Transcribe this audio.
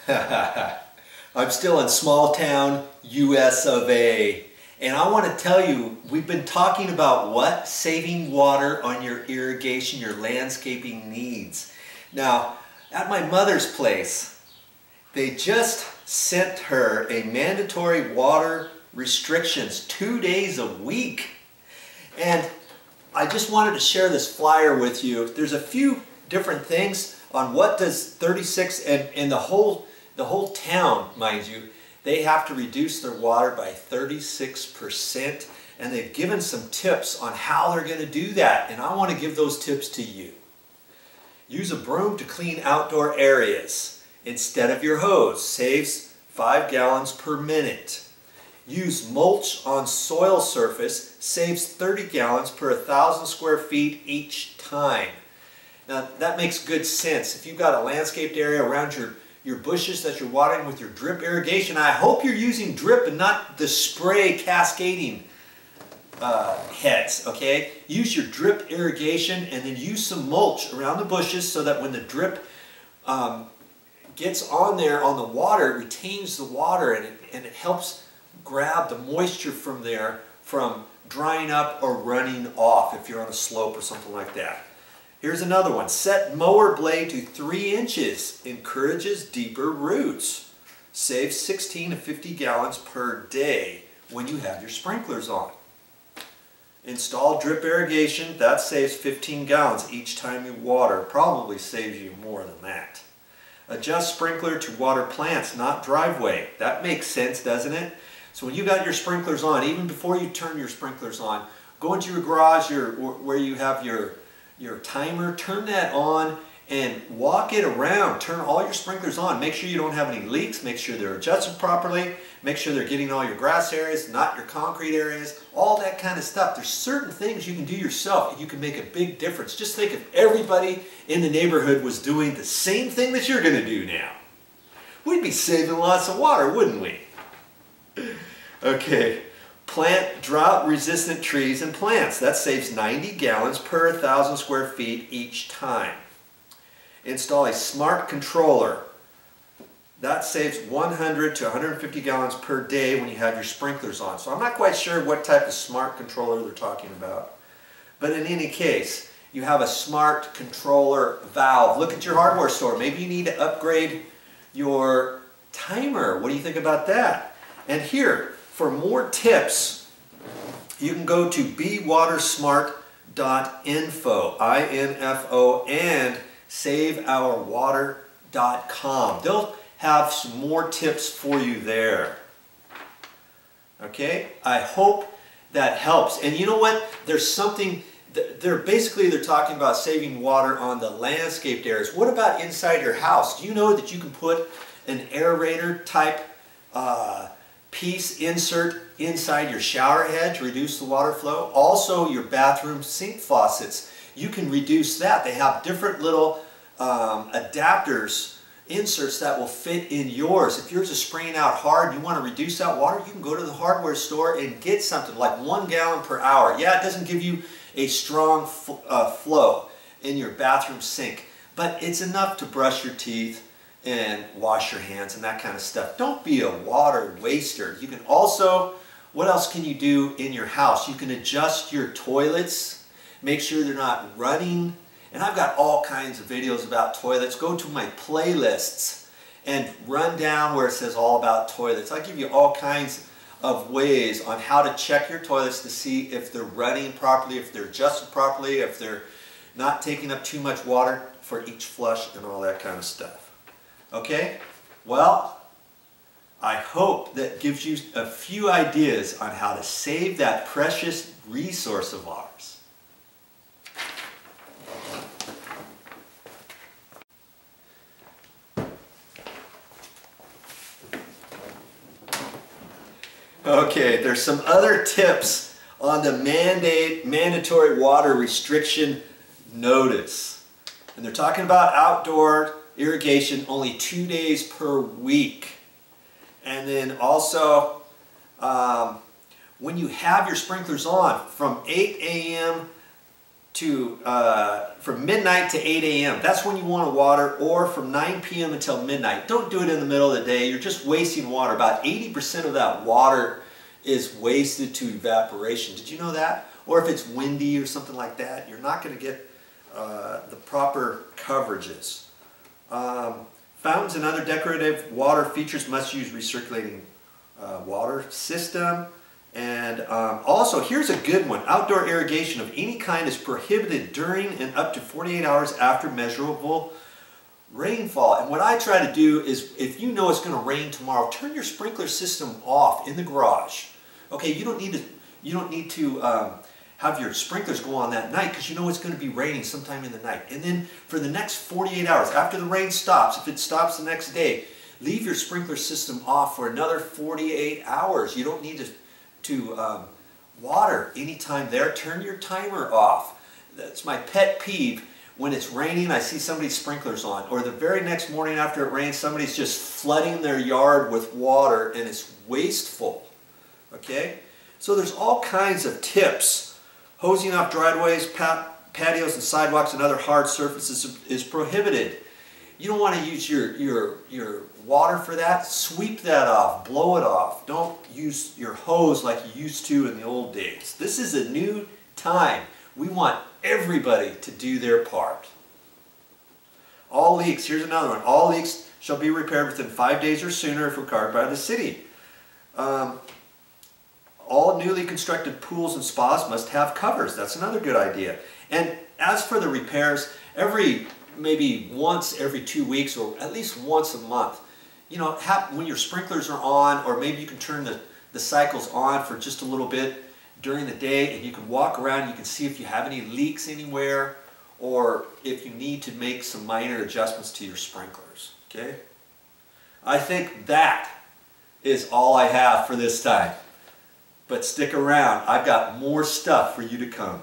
I'm still in small town US of A. And I want to tell you, we've been talking about what? Saving water on your irrigation, your landscaping needs. Now, at my mother's place, they just sent her a mandatory water restrictions 2 days a week. And I just wanted to share this flyer with you. There's a few different things on what does 36 and the whole town, mind you, they have to reduce their water by 36%, and they've given some tips on how they're going to do that, and I want to give those tips to you. Use a broom to clean outdoor areas instead of your hose. Saves 5 gallons per minute. Use mulch on soil surface. Saves 30 gallons per 1,000 square feet each time. Now that makes good sense. If you've got a landscaped area around your bushes that you're watering with your drip irrigation, I hope you're using drip and not the spray cascading heads, okay? Use your drip irrigation and then use some mulch around the bushes so that when the drip gets on there on the water, it retains the water and it helps grab the moisture from there from drying up or running off if you're on a slope or something like that. Here's another one. Set mower blade to 3 inches. Encourages deeper roots. Saves 16 to 50 gallons per day when you have your sprinklers on. Install drip irrigation. That saves 15 gallons each time you water. Probably saves you more than that. Adjust sprinkler to water plants, not driveway. That makes sense, doesn't it? So when you got your sprinklers on, even before you turn your sprinklers on, go into your garage where you have your timer, turn that on and walk it around. Turn all your sprinklers on. Make sure you don't have any leaks. Make sure they're adjusted properly. Make sure they're getting all your grass areas, not your concrete areas, all that kind of stuff. There's certain things you can do yourself and you can make a big difference. Just think if everybody in the neighborhood was doing the same thing that you're going to do now. We'd be saving lots of water, wouldn't we? Okay. Plant drought-resistant trees and plants. That saves 90 gallons per 1,000 square feet each time. Install a smart controller. That saves 100 to 150 gallons per day when you have your sprinklers on. So I'm not quite sure what type of smart controller they're talking about. But in any case, you have a smart controller valve. Look at your hardware store. Maybe you need to upgrade your timer. What do you think about that? And here, for more tips, you can go to bewatersmart.info, I-N-F-O, and saveourwater.com. They'll have some more tips for you there. Okay? I hope that helps. And you know what? There's something, they're talking about saving water on the landscaped areas. What about inside your house? Do you know that you can put an aerator type piece insert inside your shower head to reduce the water flow? Also your bathroom sink faucets, you can reduce that. They have different little adapters, inserts that will fit in yours. If yours is spraying out hard and you want to reduce that water, you can go to the hardware store and get something like 1 gallon per hour. Yeah, it doesn't give you a strong flow in your bathroom sink, but it's enough to brush your teeth and wash your hands and that kind of stuff. Don't be a water waster. You can also, what else can you do in your house? You can adjust your toilets, make sure they're not running. And I've got all kinds of videos about toilets. Go to my playlists and run down where it says all about toilets. I give you all kinds of ways on how to check your toilets to see if they're running properly, if they're adjusted properly, if they're not taking up too much water for each flush and all that kind of stuff. Okay, well, I hope that gives you a few ideas on how to save that precious resource of ours. Okay, there's some other tips on the mandatory water restriction notice. And they're talking about outdoor irrigation only 2 days per week. And then also when you have your sprinklers on from 8 a.m. to from midnight to 8 a.m. That's when you want to water, or from 9 p.m. until midnight. Don't do it in the middle of the day. You're just wasting water. About 80% of that water is wasted to evaporation. Did you know that? Or if it's windy or something like that, you're not going to get the proper coverages. Fountains and other decorative water features must use recirculating water system. And also, here's a good one. Outdoor irrigation of any kind is prohibited during and up to 48 hours after measurable rainfall. And what I try to do is, if you know it's going to rain tomorrow, turn your sprinkler system off in the garage. Okay, you don't need to have your sprinklers go on that night, because you know it's going to be raining sometime in the night. And then for the next 48 hours, after the rain stops, if it stops the next day, leave your sprinkler system off for another 48 hours. You don't need to water anytime there. Turn your timer off. That's my pet peeve. When it's raining, I see somebody's sprinklers on, or the very next morning after it rains, somebody's just flooding their yard with water, and it's wasteful. Okay? So there's all kinds of tips. Hosing off driveways, patios, and sidewalks and other hard surfaces is prohibited. You don't want to use your water for that. Sweep that off. Blow it off. Don't use your hose like you used to in the old days. This is a new time. We want everybody to do their part. All leaks. Here's another one. All leaks shall be repaired within 5 days or sooner if required by the city. All newly constructed pools and spas must have covers. That's another good idea. And as for the repairs, maybe once every 2 weeks, or at least once a month, you know, when your sprinklers are on, or maybe you can turn the cycles on for just a little bit during the day, and you can walk around, you can see if you have any leaks anywhere, or if you need to make some minor adjustments to your sprinklers. Okay? I think that is all I have for this time. But stick around. I've got more stuff for you to come.